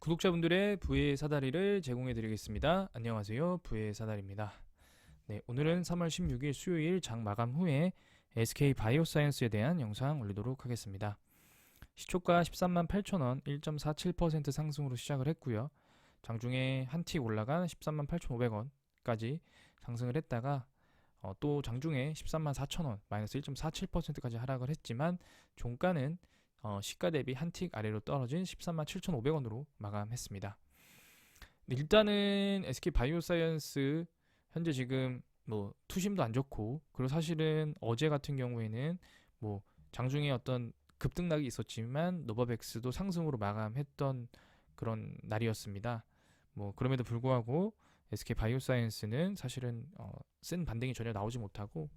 구독자분들의 부의 사다리를 제공해 드리겠습니다. 안녕하세요. 부의 사다리입니다. 네, 오늘은 3월 16일 수요일 장 마감 후에 SK 바이오사이언스에 대한 영상 올리도록 하겠습니다. 시초가 13만 8천원 1.47% 상승으로 시작을 했고요. 장중에 한 틱 올라간 13만 8,500원까지 상승을 했다가 또 장중에 13만 4천원 마이너스 1.47%까지 하락을 했지만 종가는 시가 대비 한 틱 아래로 떨어진 13만 7,500원으로 마감했습니다. 일단은 SK 바이오사이언스 현재 지금 뭐 투심도 안 좋고, 그리고 사실은 어제 같은 경우에는 뭐 장중에 어떤 급등락이 있었지만 노바백스도 상승으로 마감했던 그런 날이었습니다. 뭐 그럼에도 불구하고 SK 바이오사이언스는 사실은 센 반등이 전혀 나오지 못하고,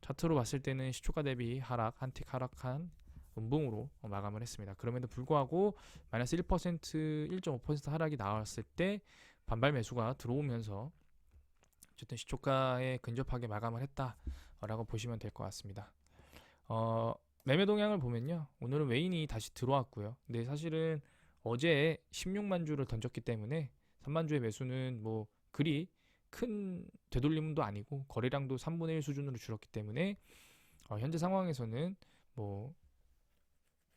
차트로 봤을 때는 시초가 대비 하락, 한 틱 하락한 음봉으로 마감을 했습니다. 그럼에도 불구하고 마이너스 1%, 1.5% 하락이 나왔을 때 반발 매수가 들어오면서 어쨌든 시초가에 근접하게 마감을 했다라고 보시면 될 것 같습니다. 매매 동향을 보면요, 오늘은 외인이 다시 들어왔고요. 근데 사실은 어제 16만 주를 던졌기 때문에 3만 주의 매수는 뭐 그리 큰 되돌림도 아니고 거래량도 3분의 1 수준으로 줄었기 때문에 현재 상황에서는 뭐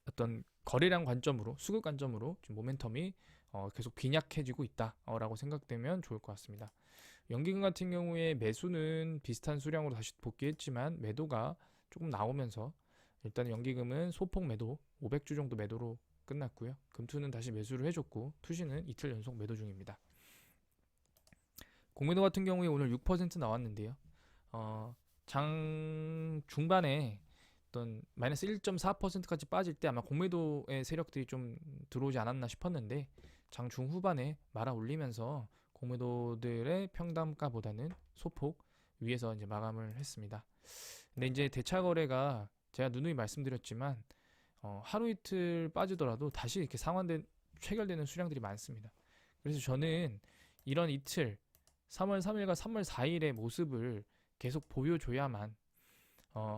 어떤 거래량 관점으로, 수급 관점으로 지금 모멘텀이 계속 빈약해지고 있다라고 생각되면 좋을 것 같습니다. 연기금 같은 경우에 매수는 비슷한 수량으로 다시 복귀했지만 매도가 조금 나오면서 일단 연기금은 소폭 매도 500주 정도 매도로 끝났고요. 금투는 다시 매수를 해줬고 투시는 이틀 연속 매도 중입니다. 공매도 같은 경우에 오늘 6% 나왔는데요. 장 중반에 어떤 마이너스 1.4%까지 빠질 때 아마 공매도의 세력들이 좀 들어오지 않았나 싶었는데, 장 중후반에 말아 올리면서 공매도들의 평단가보다는 소폭 위에서 이제 마감을 했습니다. 근데 이제 대차 거래가 제가 누누이 말씀드렸지만 하루 이틀 빠지더라도 다시 이렇게 상환된 체결되는 수량들이 많습니다. 그래서 저는 이런 이틀 3월 3일과 3월 4일의 모습을 계속 보여줘야만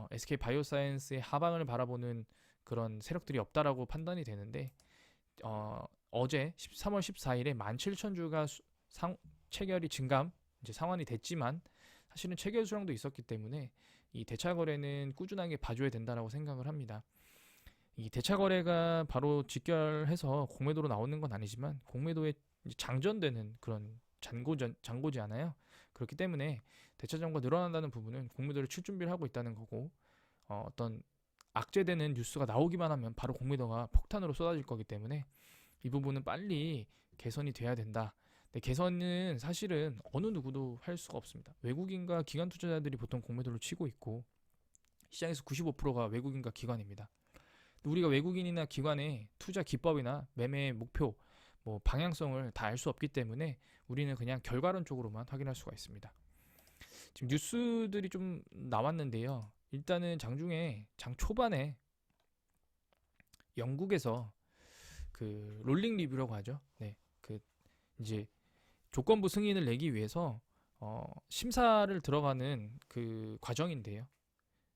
SK 바이오사이언스의 하방을 바라보는 그런 세력들이 없다라고 판단이 되는데, 어제 3월 14일에 17,000주가 체결이 증감, 이제 상환이 됐지만 사실은 체결 수량도 있었기 때문에 이 대차 거래는 꾸준하게 봐줘야 된다라고 생각을 합니다. 이 대차 거래가 바로 직결해서 공매도로 나오는 건 아니지만 공매도에 장전되는 그런 잔고지잖아요. 그렇기 때문에 대차점과 늘어난다는 부분은 공매도를 칠 준비를 하고 있다는 거고, 어떤 악재되는 뉴스가 나오기만 하면 바로 공매도가 폭탄으로 쏟아질 거기 때문에 이 부분은 빨리 개선이 돼야 된다. 근데 개선은 사실은 어느 누구도 할 수가 없습니다. 외국인과 기관 투자자들이 보통 공매도를 치고 있고 시장에서 95%가 외국인과 기관입니다. 우리가 외국인이나 기관의 투자 기법이나 매매 목표, 뭐 방향성을 다 알 수 없기 때문에 우리는 그냥 결과론적으로만 확인할 수가 있습니다. 지금 뉴스들이 좀 나왔는데요. 일단은 장중에 장 초반에 영국에서 그 롤링 리뷰라고 하죠. 네, 그 이제 조건부 승인을 내기 위해서 심사를 들어가는 그 과정인데요.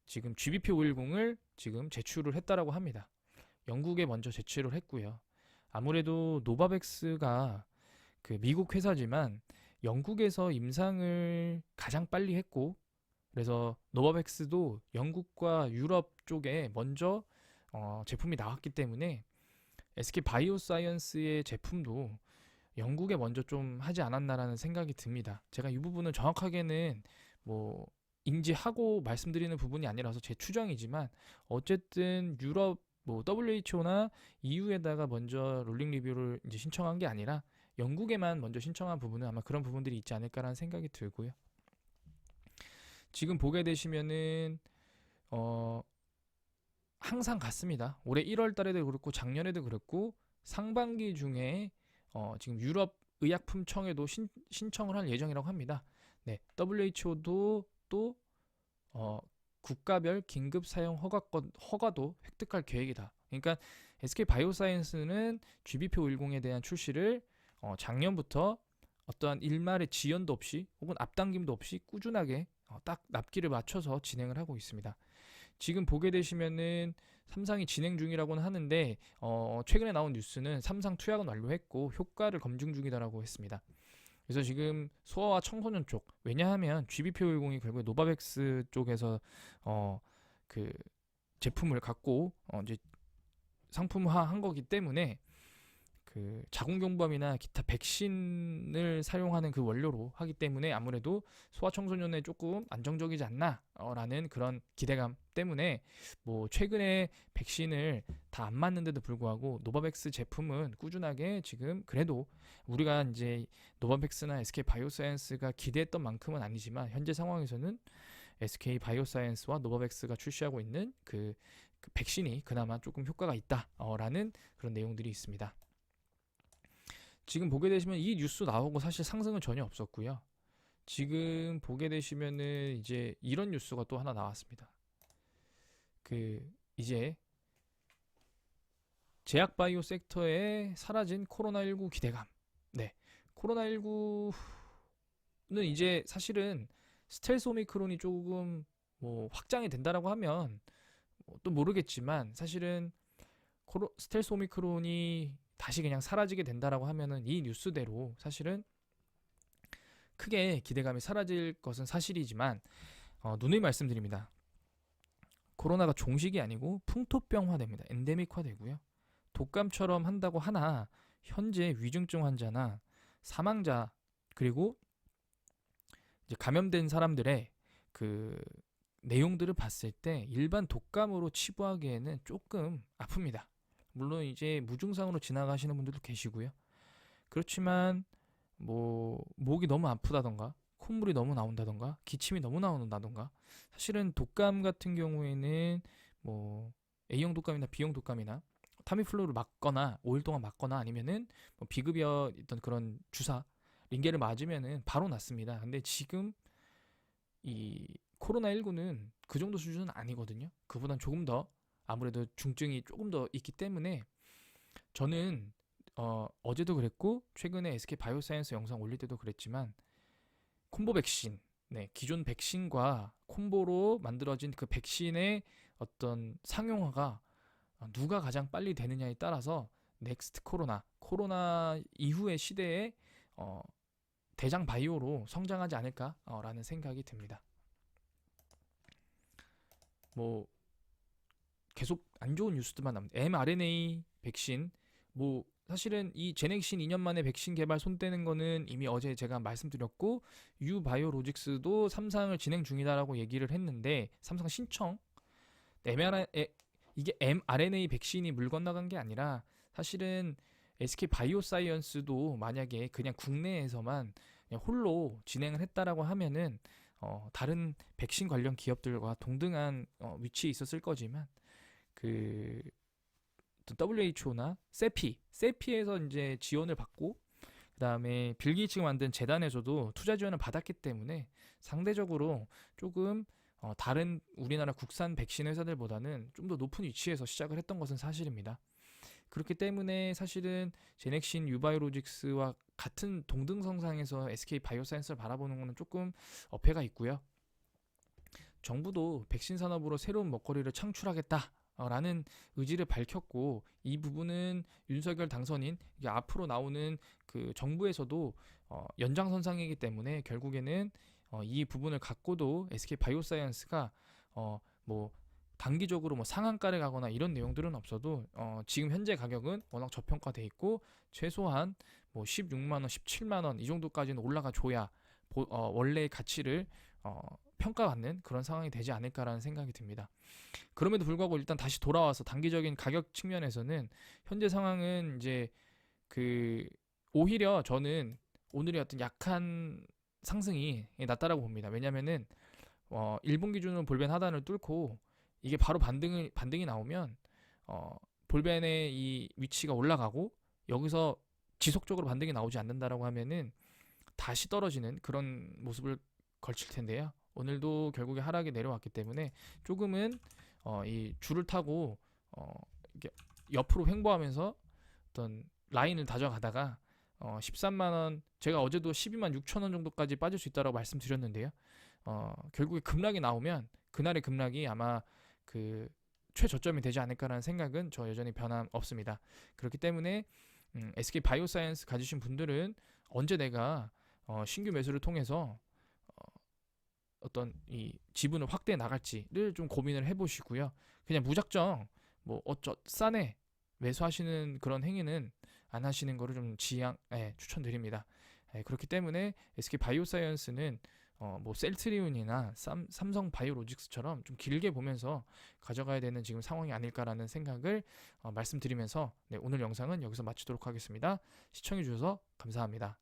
지금 GBP 510을 지금 제출을 했다라고 합니다. 영국에 먼저 제출을 했고요. 아무래도 노바백스가 그 미국 회사지만 영국에서 임상을 가장 빨리 했고, 그래서 노바백스도 영국과 유럽 쪽에 먼저 제품이 나왔기 때문에 SK 바이오사이언스의 제품도 영국에 먼저 좀 하지 않았나라는 생각이 듭니다. 제가 이 부분은 정확하게는 뭐 인지하고 말씀드리는 부분이 아니라서 제 추정이지만, 어쨌든 유럽 뭐 WHO나 EU에다가 먼저 롤링 리뷰를 이제 신청한 게 아니라 영국에만 먼저 신청한 부분은 아마 그런 부분들이 있지 않을까라는 생각이 들고요. 지금 보게 되시면은 항상 같습니다. 올해 1월 달에도 그렇고 작년에도 그렇고 상반기 중에 지금 유럽 의약품청에도 신청을 할 예정이라고 합니다. 네, WHO도 또 국가별 긴급 사용 허가도 획득할 계획이다. 그러니까 SK 바이오사이언스는 GBP 510에 대한 출시를 작년부터 어떠한 일말의 지연도 없이 혹은 앞당김도 없이 꾸준하게 딱 납기를 맞춰서 진행을 하고 있습니다. 지금 보게 되시면은 삼성이 진행 중이라고는 하는데 최근에 나온 뉴스는 삼성 투약은 완료했고 효과를 검증 중이다라고 했습니다. 그래서 지금 소아와 청소년 쪽, 왜냐하면 GBP510이 결국에 노바백스 쪽에서 그 제품을 갖고 이제 상품화한 거기 때문에 그 자궁경부암이나 기타 백신을 사용하는 그 원료로 하기 때문에 아무래도 소아청소년에 조금 안정적이지 않나라는 그런 기대감 때문에 뭐 최근에 백신을 다 안 맞는데도 불구하고 노바백스 제품은 꾸준하게 지금 그래도 우리가 이제 노바백스나 SK 바이오사이언스가 기대했던 만큼은 아니지만 현재 상황에서는 SK 바이오사이언스와 노바백스가 출시하고 있는 그 백신이 그나마 조금 효과가 있다라는 그런 내용들이 있습니다. 지금 보게 되시면 이 뉴스 나오고 사실 상승은 전혀 없었고요. 지금 보게 되시면은 이제 이런 뉴스가 또 하나 나왔습니다. 그 이제 제약바이오 섹터에 사라진 코로나19 기대감. 네, 코로나19는 이제 사실은 스텔스 오미크론이 조금 뭐 확장이 된다라고 하면 또 모르겠지만 사실은 스텔스 오미크론이 다시 그냥 사라지게 된다라고 하면은 이 뉴스대로 사실은 크게 기대감이 사라질 것은 사실이지만 누누이 말씀드립니다. 코로나가 종식이 아니고 풍토병화됩니다. 엔데믹화되고요. 독감처럼 한다고 하나 현재 위중증 환자나 사망자 그리고 이제 감염된 사람들의 그 내용들을 봤을 때 일반 독감으로 치부하기에는 조금 아픕니다. 물론 이제 무증상으로 지나가시는 분들도 계시고요. 그렇지만 뭐 목이 너무 아프다던가 콧물이 너무 나온다던가 기침이 너무 나온다던가 사실은 독감 같은 경우에는 뭐 A형 독감이나 B형 독감이나 타미플루를 맞거나 5일 동안 맞거나 아니면은 뭐 비급여 있던 그런 주사 링겔을 맞으면은 바로 낫습니다. 근데 지금 이 코로나19는 그 정도 수준은 아니거든요. 그보단 조금 더 아무래도 중증이 조금 더 있기 때문에 저는 어제도 그랬고 최근에 SK 바이오사이언스 영상 올릴 때도 그랬지만 콤보 백신, 네, 기존 백신과 콤보로 만들어진 그 백신의 어떤 상용화가 누가 가장 빨리 되느냐에 따라서 넥스트 코로나 이후의 시대에 대장 바이오로 성장하지 않을까라는 생각이 듭니다. 뭐 계속 안 좋은 뉴스들만 나옵니다. mRNA 백신 뭐 사실은 이 제넥신 2년 만에 백신 개발 손 떼는 거는 이미 어제 제가 말씀드렸고 유바이오로직스도 삼상을 진행 중이다라고 얘기를 했는데 삼상 신청 이게 mRNA 백신이 물 건너간 게 아니라 사실은 SK 바이오사이언스도 만약에 그냥 국내에서만 그냥 홀로 진행을 했다라고 하면은 다른 백신 관련 기업들과 동등한 위치에 있었을 거지만 그 WHO나 세피에서 이제 지원을 받고 그다음에 빌 게이츠가 만든 재단에서도 투자 지원을 받았기 때문에 상대적으로 조금 다른 우리나라 국산 백신 회사들보다는 좀 더 높은 위치에서 시작을 했던 것은 사실입니다. 그렇기 때문에 사실은 제넥신 유바이오로직스와 같은 동등성상에서 SK 바이오사이언스를 바라보는 것은 조금 어폐가 있고요. 정부도 백신 산업으로 새로운 먹거리를 창출하겠다라는 의지를 밝혔고 이 부분은 윤석열 당선인 앞으로 나오는 그 정부에서도 연장선상이기 때문에 결국에는 이 부분을 갖고도 SK 바이오사이언스가 뭐 단기적으로 뭐 상한가를 가거나 이런 내용들은 없어도 지금 현재 가격은 워낙 저평가돼 있고 최소한 뭐 16만 원, 17만 원 이 정도까지는 올라가 줘야 원래의 가치를 평가받는 그런 상황이 되지 않을까라는 생각이 듭니다. 그럼에도 불구하고 일단 다시 돌아와서 단기적인 가격 측면에서는 현재 상황은 이제 그 오히려 저는 오늘의 어떤 약한 상승이 낫다라고 봅니다. 왜냐면은 1분 기준으로 볼벤 하단을 뚫고 이게 바로 반등이 나오면 볼벤의 이 위치가 올라가고 여기서 지속적으로 반등이 나오지 않는다라고 하면은 다시 떨어지는 그런 모습을 걸칠 텐데요. 오늘도 결국에 하락이 내려왔기 때문에 조금은 이 줄을 타고 이렇게 옆으로 횡보하면서 어떤 라인을 다져가다가 13만 원 제가 어제도 12만 6천 원 정도까지 빠질 수 있다라고 말씀드렸는데요. 결국에 급락이 나오면 그날의 급락이 아마 그 최저점이 되지 않을까라는 생각은 저 여전히 변함없습니다. 그렇기 때문에 SK 바이오사이언스 가지신 분들은 언제 내가 신규 매수를 통해서 어떤 이 지분을 확대해 나갈지를 좀 고민을 해보시고요. 그냥 무작정 뭐 싸네 매수하시는 그런 행위는 안 하시는 거를 좀 추천드립니다. 그렇기 때문에 SK 바이오사이언스는 뭐 셀트리온이나 삼성 바이오로직스처럼 좀 길게 보면서 가져가야 되는 지금 상황이 아닐까라는 생각을 말씀드리면서 오늘 영상은 여기서 마치도록 하겠습니다. 시청해 주셔서 감사합니다.